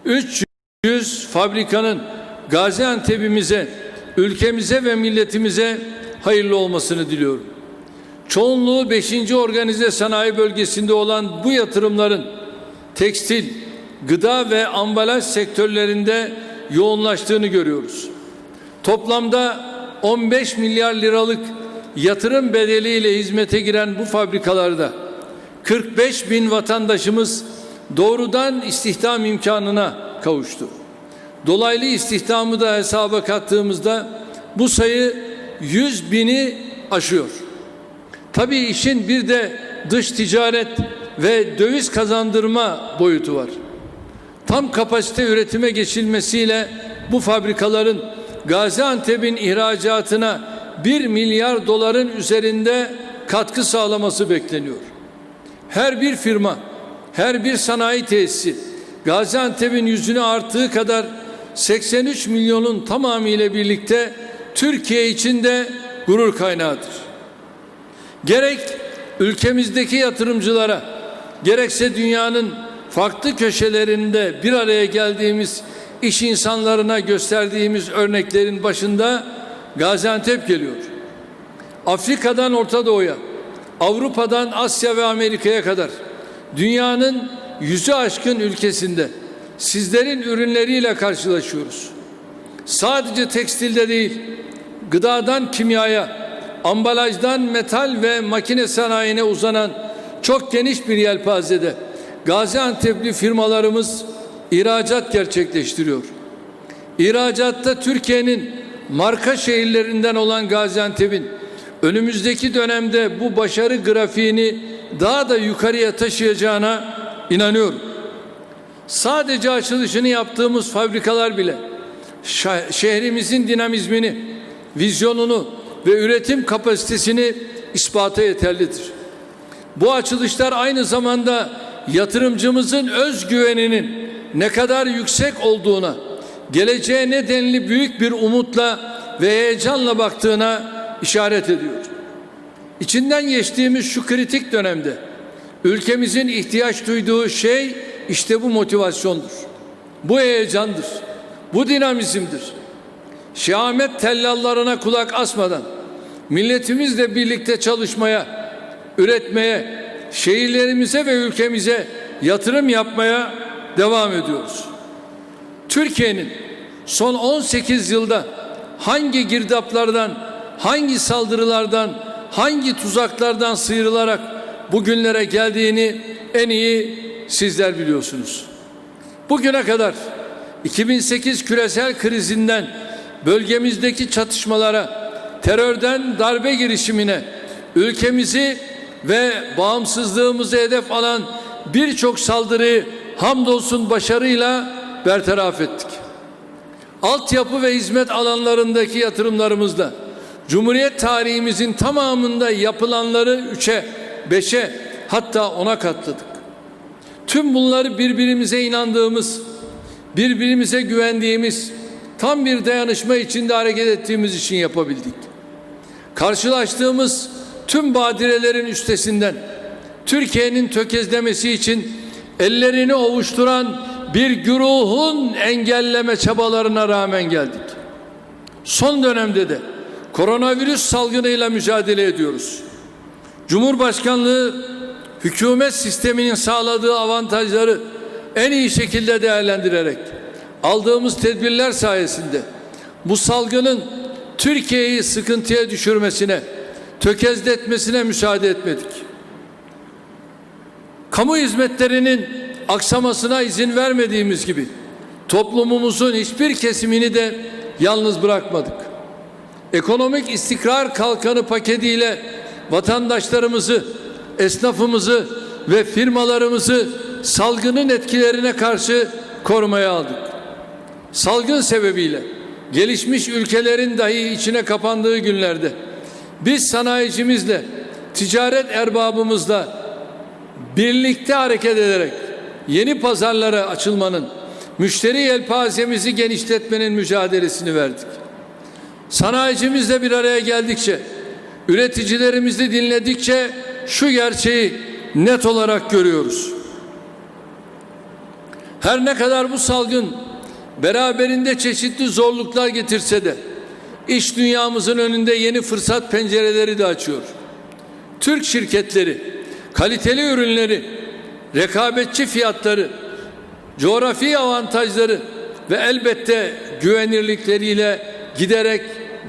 300 fabrikanın Gaziantep'imize, ülkemize ve milletimize hayırlı olmasını diliyorum. Çoğunluğu 5. Organize Sanayi Bölgesi'nde olan bu yatırımların tekstil, gıda ve ambalaj sektörlerinde yoğunlaştığını görüyoruz. Toplamda 15 milyar liralık yatırım bedeliyle hizmete giren bu fabrikalarda 45 bin vatandaşımız doğrudan istihdam imkanına kavuştu. Dolaylı istihdamı da hesaba kattığımızda bu sayı 100 bini aşıyor. Tabii işin bir de dış ticaret ve döviz kazandırma boyutu var. Tam kapasite üretime geçilmesiyle bu fabrikaların Gaziantep'in ihracatına 1 milyar doların üzerinde katkı sağlaması bekleniyor. Her bir firma, her bir sanayi tesisi Gaziantep'in yüzünü arttığı kadar 83 milyonun tamamıyla birlikte Türkiye için de gurur kaynağıdır. Gerek ülkemizdeki yatırımcılara, gerekse dünyanın farklı köşelerinde bir araya geldiğimiz iş insanlarına gösterdiğimiz örneklerin başında Gaziantep geliyor. Afrika'dan Orta Doğu'ya, Avrupa'dan Asya ve Amerika'ya kadar dünyanın 100'ü aşkın ülkesinde sizlerin ürünleriyle karşılaşıyoruz. Sadece tekstilde değil, gıdadan kimyaya, ambalajdan metal ve makine sanayine uzanan çok geniş bir yelpazede Gaziantep'li firmalarımız ihracat gerçekleştiriyor. İhracatta Türkiye'nin marka şehirlerinden olan Gaziantep'in önümüzdeki dönemde bu başarı grafiğini daha da yukarıya taşıyacağına inanıyorum. Sadece açılışını yaptığımız fabrikalar bile şehrimizin dinamizmini, vizyonunu ve üretim kapasitesini ispata yeterlidir. Bu açılışlar aynı zamanda yatırımcımızın özgüveninin ne kadar yüksek olduğuna, geleceğe nedenli büyük bir umutla ve heyecanla baktığına işaret ediyor. İçinden geçtiğimiz şu kritik dönemde ülkemizin ihtiyaç duyduğu şey işte bu motivasyondur. Bu heyecandır. Bu dinamizmdir. Şehamet tellallarına kulak asmadan milletimizle birlikte çalışmaya, üretmeye, şehirlerimize ve ülkemize yatırım yapmaya devam ediyoruz. Türkiye'nin son 18 yılda hangi girdaplardan, hangi saldırılardan, hangi tuzaklardan sıyrılarak bugünlere geldiğini en iyi sizler biliyorsunuz. Bugüne kadar 2008 küresel krizinden bölgemizdeki çatışmalara, terörden darbe girişimine, ülkemizi ve bağımsızlığımızı hedef alan birçok saldırıyı hamdolsun başarıyla bertaraf ettik. Altyapı ve hizmet alanlarındaki yatırımlarımızla Cumhuriyet tarihimizin tamamında yapılanları 3'e, 5'e hatta 10'a katladık. Tüm bunları birbirimize inandığımız, birbirimize güvendiğimiz, tam bir dayanışma içinde hareket ettiğimiz için yapabildik. Karşılaştığımız tüm badirelerin üstesinden Türkiye'nin tökezlemesi için ellerini ovuşturan bir güruhun engelleme çabalarına rağmen geldik. Son dönemde de koronavirüs salgınıyla mücadele ediyoruz. Cumhurbaşkanlığı hükümet sisteminin sağladığı avantajları en iyi şekilde değerlendirerek aldığımız tedbirler sayesinde bu salgının Türkiye'yi sıkıntıya düşürmesine, tökezletmesine müsaade etmedik. Kamu hizmetlerinin aksamasına izin vermediğimiz gibi toplumumuzun hiçbir kesimini de yalnız bırakmadık. Ekonomik istikrar kalkanı paketiyle vatandaşlarımızı, esnafımızı ve firmalarımızı salgının etkilerine karşı korumaya aldık. Salgın sebebiyle gelişmiş ülkelerin dahi içine kapandığı günlerde biz sanayicimizle, ticaret erbabımızla birlikte hareket ederek yeni pazarlara açılmanın, müşteri yelpazemizi genişletmenin mücadelesini verdik. Sanayicimizle bir araya geldikçe, üreticilerimizi dinledikçe şu gerçeği net olarak görüyoruz. Her ne kadar bu salgın beraberinde çeşitli zorluklar getirse de iş dünyamızın önünde yeni fırsat pencereleri de açıyor. Türk şirketleri kaliteli ürünleri, rekabetçi fiyatları, coğrafi avantajları ve elbette güvenirlikleriyle giderek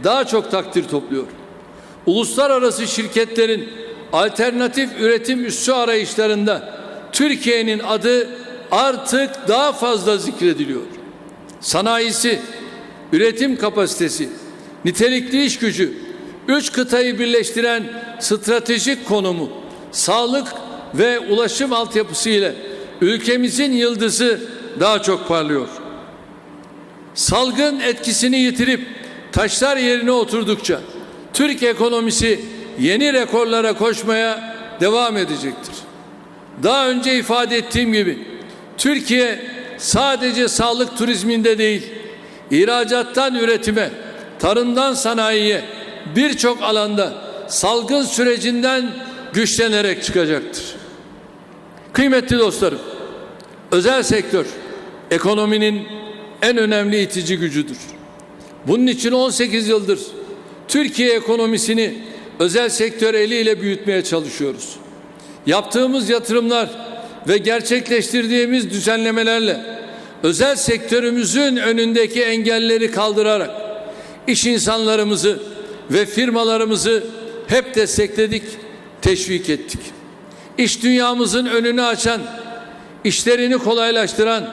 daha çok takdir topluyor. Uluslararası şirketlerin alternatif üretim üssü arayışlarında Türkiye'nin adı artık daha fazla zikrediliyor. Sanayisi, üretim kapasitesi, nitelikli iş gücü, 3 kıtayı birleştiren stratejik konumu, sağlık ve ulaşım altyapısı ile ülkemizin yıldızı daha çok parlıyor. Salgın etkisini yitirip taşlar yerine oturdukça Türk ekonomisi yeni rekorlara koşmaya devam edecektir. Daha önce ifade ettiğim gibi Türkiye sadece sağlık turizminde değil, ihracattan üretime, tarımdan sanayiye birçok alanda salgın sürecinden güçlenerek çıkacaktır. Kıymetli dostlarım, özel sektör ekonominin en önemli itici gücüdür. Bunun için 18 yıldır Türkiye ekonomisini özel sektör eliyle büyütmeye çalışıyoruz. Yaptığımız yatırımlar ve gerçekleştirdiğimiz düzenlemelerle özel sektörümüzün önündeki engelleri kaldırarak iş insanlarımızı ve firmalarımızı hep destekledik, teşvik ettik. İş dünyamızın önünü açan, işlerini kolaylaştıran,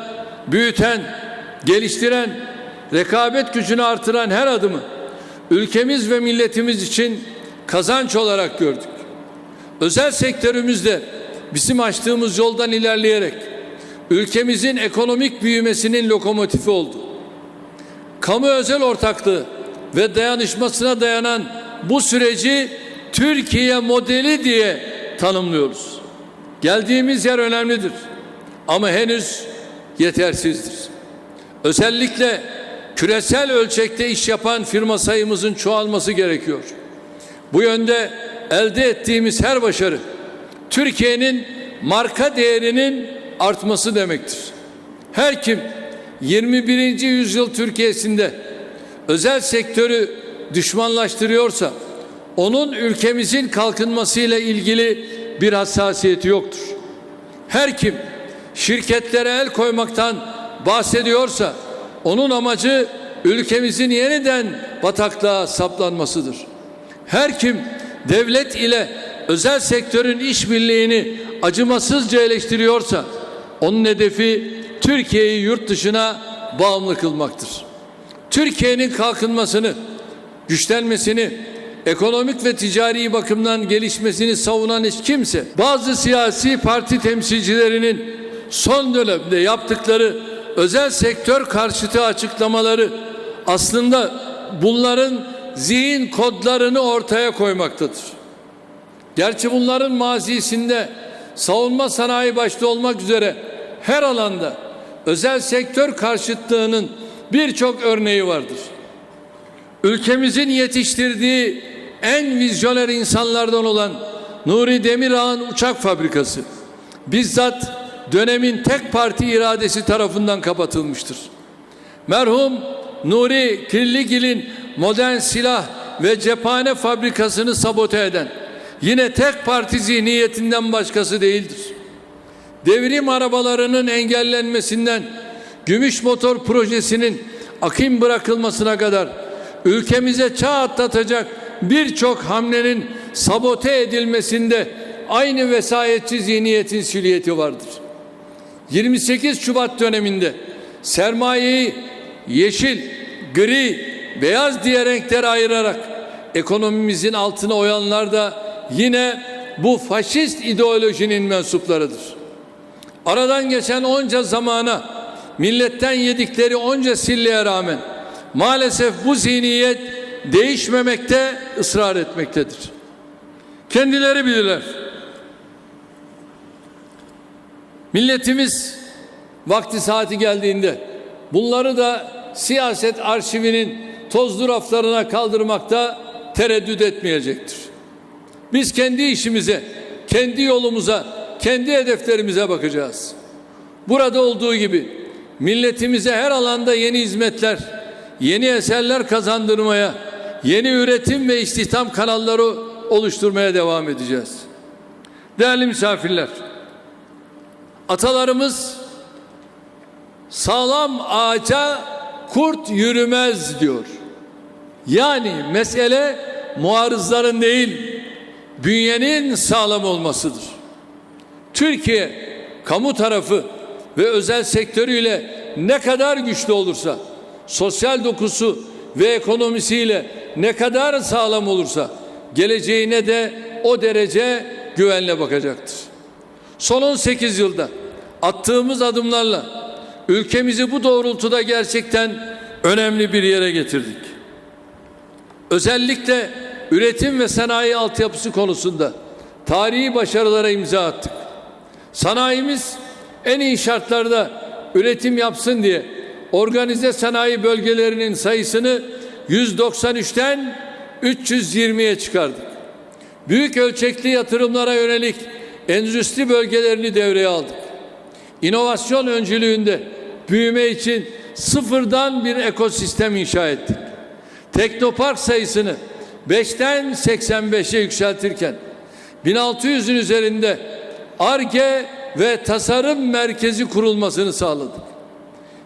büyüten, geliştiren, rekabet gücünü artıran her adımı ülkemiz ve milletimiz için kazanç olarak gördük. Özel sektörümüzde bizim açtığımız yoldan ilerleyerek ülkemizin ekonomik büyümesinin lokomotifi oldu. Kamu özel ortaklığı ve dayanışmasına dayanan bu süreci Türkiye modeli diye tanımlıyoruz. Geldiğimiz yer önemlidir ama henüz yetersizdir. Özellikle küresel ölçekte iş yapan firma sayımızın çoğalması gerekiyor. Bu yönde elde ettiğimiz her başarı Türkiye'nin marka değerinin artması demektir. Her kim 21. yüzyıl Türkiye'sinde özel sektörü düşmanlaştırıyorsa onun ülkemizin kalkınmasıyla ilgili bir hassasiyeti yoktur. Her kim şirketlere el koymaktan bahsediyorsa onun amacı ülkemizin yeniden bataklığa saplanmasıdır. Her kim devlet ile özel sektörün işbirliğini acımasızca eleştiriyorsa onun hedefi Türkiye'yi yurt dışına bağımlı kılmaktır. Türkiye'nin kalkınmasını, güçlenmesini, ekonomik ve ticari bakımdan gelişmesini savunan hiç kimse, bazı siyasi parti temsilcilerinin son dönemde yaptıkları özel sektör karşıtı açıklamaları aslında bunların zihin kodlarını ortaya koymaktadır. Gerçi bunların mazisinde savunma sanayi başta olmak üzere her alanda özel sektör karşıtlığının birçok örneği vardır. Ülkemizin yetiştirdiği en vizyoner insanlardan olan Nuri Demirağ'ın uçak fabrikası bizzat dönemin tek parti iradesi tarafından kapatılmıştır. Merhum Nuri Kirligil'in modern silah ve cephane fabrikasını sabote eden yine tek parti zihniyetinden başkası değildir. Devrim arabalarının engellenmesinden gümüş motor projesinin akım bırakılmasına kadar ülkemize çağ atlatacak birçok hamlenin sabote edilmesinde aynı vesayetçi zihniyetin silüeti vardır. 28 Şubat döneminde sermayeyi yeşil, gri, beyaz diye renklere ayırarak ekonomimizin altına oyanlar da yine bu faşist ideolojinin mensuplarıdır. Aradan geçen onca zamana, milletten yedikleri onca silleye rağmen maalesef bu zihniyet değişmemekte, ısrar etmektedir. Kendileri bilirler. Milletimiz vakti saati geldiğinde bunları da siyaset arşivinin tozlu raflarına kaldırmakta tereddüt etmeyecektir. Biz kendi işimize, kendi yolumuza, kendi hedeflerimize bakacağız. burada olduğu gibi milletimize her alanda yeni hizmetler, yeni eserler kazandırmaya, yeni üretim ve istihdam kanalları oluşturmaya devam edeceğiz. Değerli misafirler, atalarımız sağlam ağaca kurt yürümez diyor. Yani mesele muarızların değil, bünyenin sağlam olmasıdır. Türkiye kamu tarafı ve özel sektörüyle ne kadar güçlü olursa, sosyal dokusu ve ekonomisiyle ne kadar sağlam olursa geleceğine de o derece güvenle bakacaktır. Son 18 yılda attığımız adımlarla ülkemizi bu doğrultuda gerçekten önemli bir yere getirdik. Özellikle üretim ve sanayi altyapısı konusunda tarihi başarılara imza attık. Sanayimiz en iyi şartlarda üretim yapsın diye organize sanayi bölgelerinin sayısını 193'ten 320'ye çıkardık. Büyük ölçekli yatırımlara yönelik endüstri bölgelerini devreye aldık. İnovasyon öncülüğünde büyüme için sıfırdan bir ekosistem inşa ettik. Teknopark sayısını 5'ten 85'e yükseltirken 1600'ün üzerinde Ar-Ge ve tasarım merkezi kurulmasını sağladık.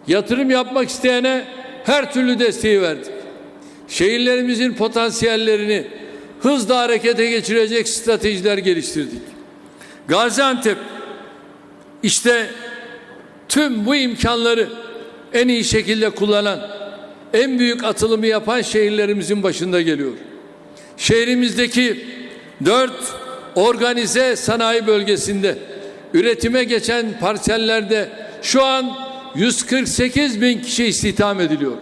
Yatırım yapmak isteyene her türlü desteği verdik. Şehirlerimizin potansiyellerini hızla harekete geçirecek stratejiler geliştirdik. Gaziantep işte tüm bu imkanları en iyi şekilde kullanan, en büyük atılımı yapan şehirlerimizin başında geliyor. Şehrimizdeki 4 organize sanayi bölgesinde üretime geçen parsellerde şu an 148 bin kişi istihdam ediliyor.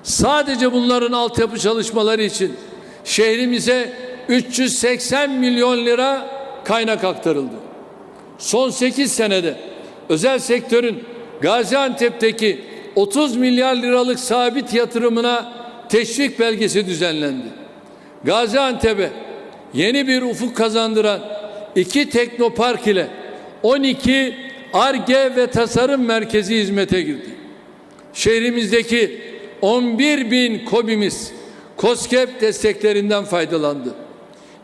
Sadece bunların altyapı çalışmaları için şehrimize 380 milyon lira kaynak aktarıldı. Son 8 senede özel sektörün Gaziantep'teki 30 milyar liralık sabit yatırımına teşvik belgesi düzenlendi. Gaziantep'e yeni bir ufuk kazandıran 2 teknopark ile 12 Ar-Ge ve tasarım merkezi hizmete girdi. Şehrimizdeki 11 bin KOBİ'miz KOSGEB desteklerinden faydalandı.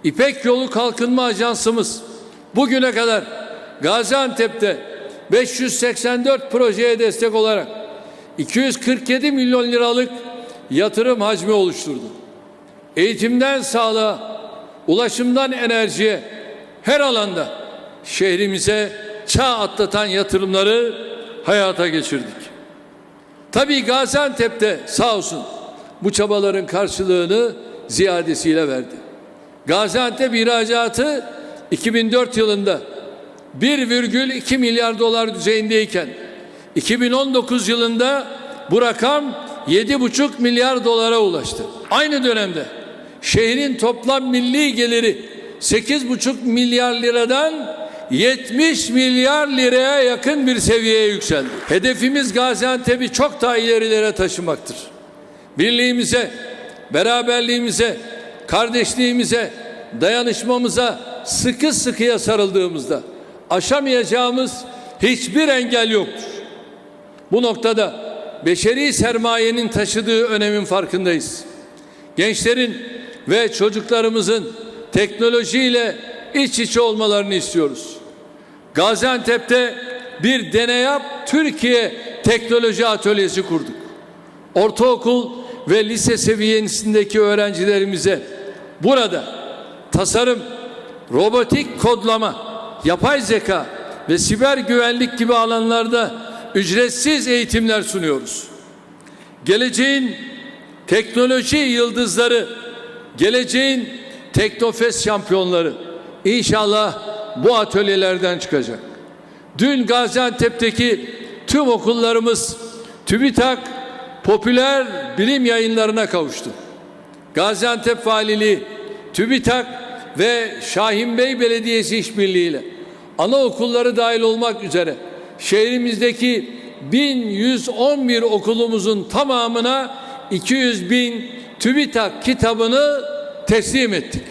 İpek Yolu Kalkınma Ajansımız bugüne kadar Gaziantep'te 584 projeye destek olarak 247 milyon liralık yatırım hacmi oluşturdu. Eğitimden sağlığa, ulaşımdan enerjiye her alanda şehrimize çağ atlatan yatırımları hayata geçirdik. Tabii Gaziantep'te sağ olsun bu çabaların karşılığını ziyadesiyle verdi. Gaziantep ihracatı 2004 yılında 1,2 milyar dolar düzeyindeyken 2019 yılında bu rakam 7,5 milyar dolara ulaştı. Aynı dönemde şehrin toplam milli geliri 8,5 milyar liradan 70 milyar liraya yakın bir seviyeye yükseldi. Hedefimiz Gaziantep'i çok daha ilerilere taşımaktır. Birliğimize, beraberliğimize, kardeşliğimize, dayanışmamıza sıkı sıkıya sarıldığımızda aşamayacağımız hiçbir engel yoktur. Bu noktada beşeri sermayenin taşıdığı önemin farkındayız. Gençlerin ve çocuklarımızın teknolojiyle iç içe olmalarını istiyoruz. Gaziantep'te bir Deneyap Türkiye Teknoloji Atölyesi kurduk. Ortaokul ve lise seviyesindeki öğrencilerimize burada tasarım, robotik kodlama, yapay zeka ve siber güvenlik gibi alanlarda ücretsiz eğitimler sunuyoruz. Geleceğin teknoloji yıldızları, geleceğin Teknofest şampiyonları İnşallah bu atölyelerden çıkacak. Dün Gaziantep'teki tüm okullarımız TÜBİTAK popüler bilim yayınlarına kavuştu. Gaziantep Valiliği, TÜBİTAK ve Şahinbey Belediyesi işbirliğiyle anaokulları dahil olmak üzere şehrimizdeki 1111 okulumuzun tamamına 200 bin TÜBİTAK kitabını teslim ettik.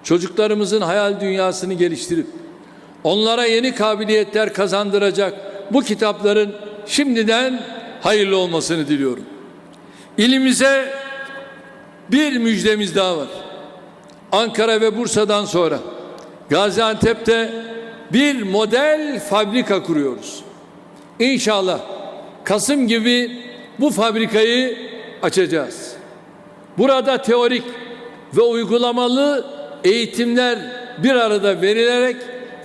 Çocuklarımızın hayal dünyasını geliştirip onlara yeni kabiliyetler kazandıracak bu kitapların şimdiden hayırlı olmasını diliyorum. İlimize bir müjdemiz daha var. Ankara ve Bursa'dan sonra Gaziantep'te bir model fabrika kuruyoruz. İnşallah Kasım gibi bu fabrikayı açacağız. Burada teorik ve uygulamalı eğitimler bir arada verilerek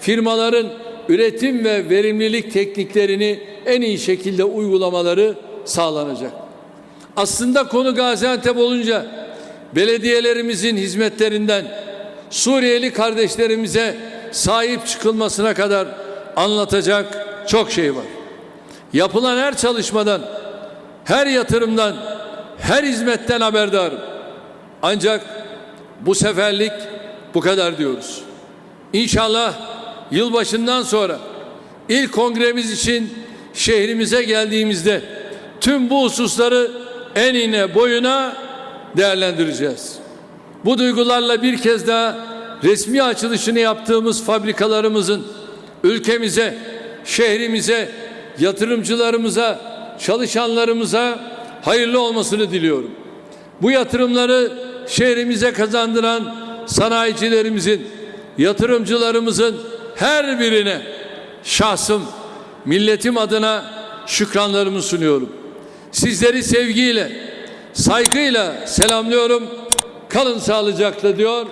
firmaların üretim ve verimlilik tekniklerini en iyi şekilde uygulamaları sağlanacak. Aslında konu Gaziantep olunca belediyelerimizin hizmetlerinden Suriyeli kardeşlerimize sahip çıkılmasına kadar anlatacak çok şey var. Yapılan her çalışmadan, her yatırımdan, her hizmetten haberdarım. Ancak bu seferlik bu kadar diyoruz. İnşallah yılbaşından sonra ilk kongremiz için şehrimize geldiğimizde tüm bu hususları enine boyuna değerlendireceğiz. Bu duygularla bir kez daha resmi açılışını yaptığımız fabrikalarımızın ülkemize, şehrimize, yatırımcılarımıza, çalışanlarımıza hayırlı olmasını diliyorum. Bu yatırımları şehrimize kazandıran sanayicilerimizin, yatırımcılarımızın her birine şahsım, milletim adına şükranlarımı sunuyorum. Sizleri sevgiyle, saygıyla selamlıyorum. Kalın sağlıcakla diyor.